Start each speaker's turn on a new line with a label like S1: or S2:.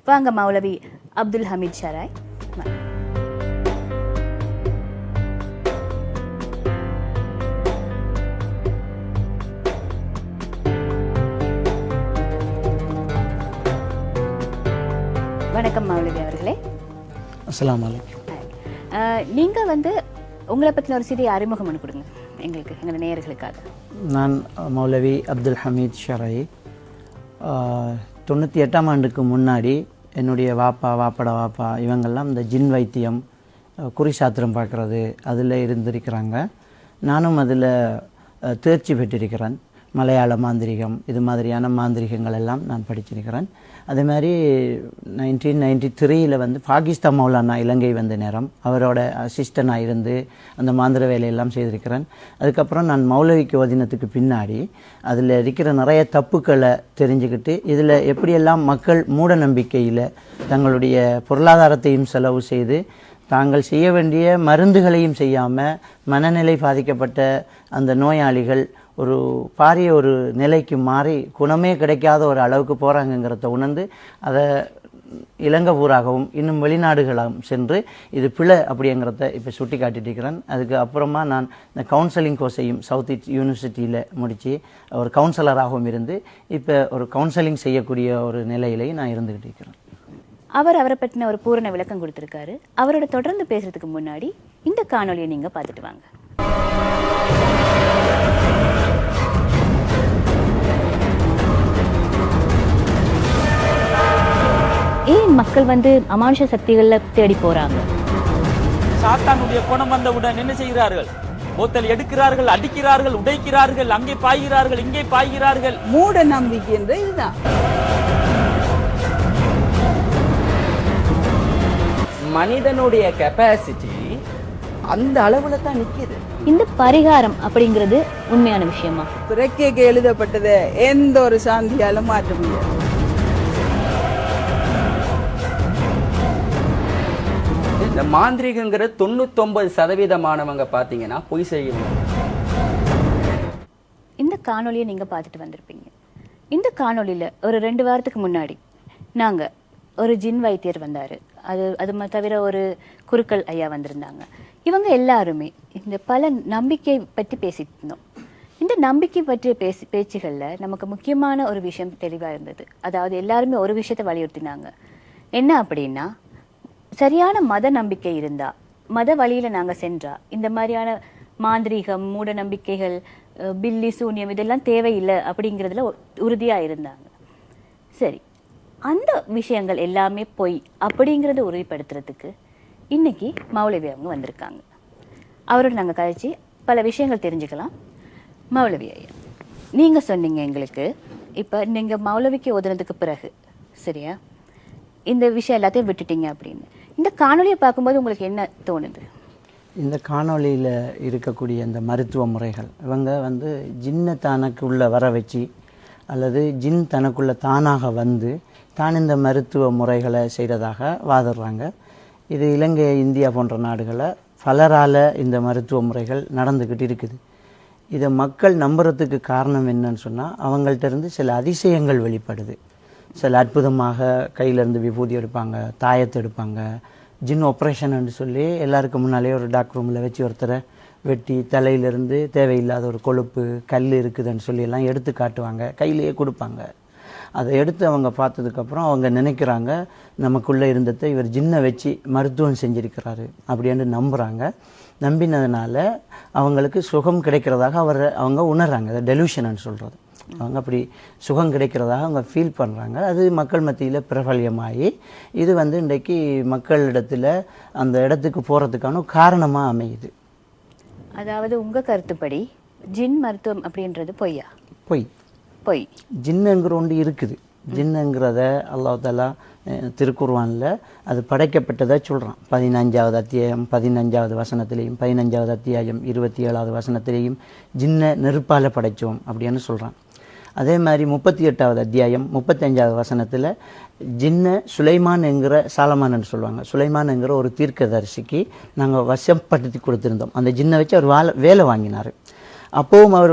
S1: வாங்க மௌலவி அப்துல் ஹமீத் ஷராய். வணக்கம் மௌலவி அவர்களே.
S2: அஸ்ஸலாமு அலைக்கும்.
S1: நீங்க உங்களை பற்றின ஒரு சிறிய அறிமுகம் ஒன்று கொடுங்க எங்களுக்கு, எங்கள் நேயர்களுக்காக.
S2: நான் மௌலவி அப்துல் ஹமீத் ஷராய். 98ஆம் ஆண்டுக்கு முன்னாடி என்னுடைய வாப்பட வாப்பா இவங்கெல்லாம் இந்த ஜின் வைத்தியம், குறி சாத்திரம் பார்க்குறது அதில் இருந்திருக்கிறாங்க. நானும் அதில் தேர்ச்சி பெற்றிருக்கிறேன். மலையாள மாந்திரிகம் இது மாதிரியான மாந்திரிகங்கள் எல்லாம் நான் படிச்சிருக்கிறேன். அதே மாதிரி 1993 பாகிஸ்தான் மௌலானா இலங்கை வந்த நேரம் அவரோட அசிஸ்டண்டாக இருந்து அந்த மாந்திர வேலையெல்லாம் செய்திருக்கிறேன். அதுக்கப்புறம் நான் மௌலவிக்கு ஓதினத்துக்கு பின்னாடி அதில் இருக்கிற நிறைய தப்புக்களை தெரிஞ்சுக்கிட்டு இதில் எப்படியெல்லாம் மக்கள் மூட நம்பிக்கையில் தங்களுடைய பொருளாதாரத்தையும் செலவு செய்து தாங்கள் செய்ய வேண்டிய மருந்துகளையும் செய்யாமல் மனநிலை பாதிக்கப்பட்ட அந்த நோயாளிகள் ஒரு பாரிய ஒரு நிலைக்கு மாறி குணமே கிடைக்காத ஒரு அளவுக்கு போகிறாங்கங்கிறத உணர்ந்து அதை இலங்கை பூராகவும் இன்னும் வெளிநாடுகளாகவும் சென்று இது பிழை அப்படிங்கிறத இப்போ சுட்டி காட்டிட்டு இருக்கிறேன். அதுக்கு அப்புறமா நான் இந்த கவுன்சிலிங் கோர்ஸையும் சவுத் ஈஸ்ட் யூனிவர்சிட்டியில் முடித்து ஒரு கவுன்சிலராகவும் இருந்து இப்போ ஒரு கவுன்சிலிங் செய்யக்கூடிய ஒரு நிலையிலையும் நான் இருந்துக்கிட்டு இருக்கிறேன்.
S1: அவரை பற்றின ஒரு பூரண விளக்கம் கொடுத்துருக்காரு. அவரோட தொடர்ந்து பேசுறதுக்கு முன்னாடி இந்த காணொலியை நீங்கள் பார்த்துட்டு வாங்க. ஏன் மக்கள் அமானுஷ சக்திகள்ல தேடி போறாங்க?
S3: சாத்தானுடைய குணம் வந்தவுடன் என்ன செய்கிறார்கள்? போத்தல் எடுக்கிறார்கள், அடிக்கிறார்கள், உடைக்கிறார்கள், அங்கே பாய்கிறார்கள், இங்கே பாய்கிறார்கள்.
S4: மூட நம்பிக்கை என்ற இதுதான்.
S5: மனிதனுடைய கெப்பாசிட்டி அந்த அளவுல தான் நிக்குது.
S1: இந்த பரிகாரம் அப்படிங்கிறது உண்மையான விஷயமா?
S4: பிறக்கேக்கு எழுதப்பட்டதை எந்த ஒரு சாந்தியாலும் மாற்ற முடியாது.
S5: இந்த மாந்திரிகங்கிற 99% பாத்தீங்கன்னா பொய் செய்யணும்.
S1: இந்த காணொலியை நீங்க பார்த்துட்டு வந்திருப்பீங்க. இந்த காணொலியில ஒரு 2 வாரத்துக்கு முன்னாடி நாங்க ஒரு ஜின் வைத்தியர் வந்தாரு. அது தவிர ஒரு குருக்கள் ஐயா வந்திருந்தாங்க. இவங்க எல்லாருமே இந்த பல நம்பிக்கை பற்றி பேசிட்டு இருந்தோம். இந்த நம்பிக்கை பற்றிய பேச்சுகளில் நமக்கு முக்கியமான ஒரு விஷயம் தெளிவாக இருந்தது. அதாவது எல்லாருமே ஒரு விஷயத்தை வலியுறுத்தினாங்க. என்ன அப்படின்னா, சரியான மத நம்பிக்கை இருந்தா, மத வழியில் நாங்கள் சென்றா இந்த மாதிரியான மாந்திரீகம், மூட நம்பிக்கைகள், பில்லி சூன்யம் இதெல்லாம் தேவையில்லை அப்படிங்கிறதுல உறுதியாக இருந்தாங்க. சரி, அந்த விஷயங்கள் எல்லாமே பொய் அப்படிங்கிறத உறுதிப்படுத்துறதுக்கு இன்னைக்கு மௌலவி அவங்க வந்திருக்காங்க. அவரோட நாங்கள் கழிச்சு பல விஷயங்கள் தெரிஞ்சுக்கலாம். மௌலவி ஐயா, நீங்கள் சொன்னீங்க எங்களுக்கு இப்போ நீங்கள் மௌலவிக்கு ஓதுனதுக்கு பிறகு சரியா இந்த விஷயம் எல்லாத்தையும் விட்டுட்டீங்க அப்படின்னு. இந்த காணொலியை பார்க்கும்போது உங்களுக்கு என்ன தோணுது?
S2: இந்த காணொலியில் இருக்கக்கூடிய இந்த மருத்துவ முறைகள் இவங்க ஜின்னை தனக்குள்ளே வர வச்சு அல்லது ஜின் தனக்குள்ளே தானாக தான் இந்த மருத்துவ முறைகளை செய்கிறதாக வாதிடுறாங்க. இது இலங்கை, இந்தியா போன்ற நாடுகளில் பலரால் இந்த மருத்துவ முறைகள் நடந்துக்கிட்டு இருக்குது. இதை மக்கள் நம்புறதுக்கு காரணம் என்னன்னு சொன்னால், அவங்கள்ட்ட இருந்து சில அதிசயங்கள் வெளிப்படுது. சில அற்புதமாக கையிலேருந்து விபூதி எடுப்பாங்க, தாயத்தை எடுப்பாங்க, ஜின் ஆப்ரேஷன் சொல்லி எல்லாருக்கும் முன்னாலே ஒரு டாக்டர் ரூமில் வச்சு ஒருத்தரை வெட்டி தலையிலேருந்து தேவையில்லாத ஒரு கொழுப்பு கல் இருக்குதுன்னு சொல்லி எல்லாம் எடுத்து காட்டுவாங்க, கையிலேயே கொடுப்பாங்க. அதை எடுத்து அவங்க பார்த்ததுக்கப்புறம் அவங்க நினைக்கிறாங்க நமக்குள்ளே இருந்ததை இவர் ஜின்னை வச்சு மருத்துவம் செஞ்சிருக்கிறாரு அப்படின்னு நம்புகிறாங்க. நம்பினதுனால அவங்களுக்கு சுகம் கிடைக்கிறதாக அவங்க உணர்றாங்க. அதை டெலூஷன்னு சொல்கிறது. அவங்க அப்படி சுகம் கிடைக்கிறதாக அவங்க ஃபீல் பண்ணுறாங்க. அது மக்கள் மத்தியில் பிரபல்யமாகி இது இன்றைக்கு மக்களிடத்தில் அந்த இடத்துக்கு போகிறதுக்கான காரணமாக அமையுது.
S1: அதாவது உங்கள் கருத்துப்படி ஜின் மருத்துவம் அப்படின்றது பொய்யா?
S2: பொய். ஜின்னுங்கிற ஒன்று இருக்குது. ஜின்னுங்கிறத அல்லாஹ் தஆலா திருக்குர்ஆனில் அது படைக்கப்பட்டதை சொல்கிறான். 15வது அத்தியாயம் 15வது வசனத்திலையும் 15வது அத்தியாயம் 27வது வசனத்திலையும் ஜின்னை நெருப்பால் படைத்தோம் அப்படின்னு சொல்கிறான். அதே மாதிரி 38வது அத்தியாயம் 35வது வசனத்தில் ஜின்னை சுலைமான் என்கிற சாலமான்னு சொல்லுவாங்க. சுலைமான் என்கிற ஒரு தீர்க்கதரிசிக்கு நாங்கள் வசப்படுத்தி கொடுத்துருந்தோம். அந்த ஜின்னை வச்சு அவர் வேலை வாங்கினார். அப்போவும் அவர்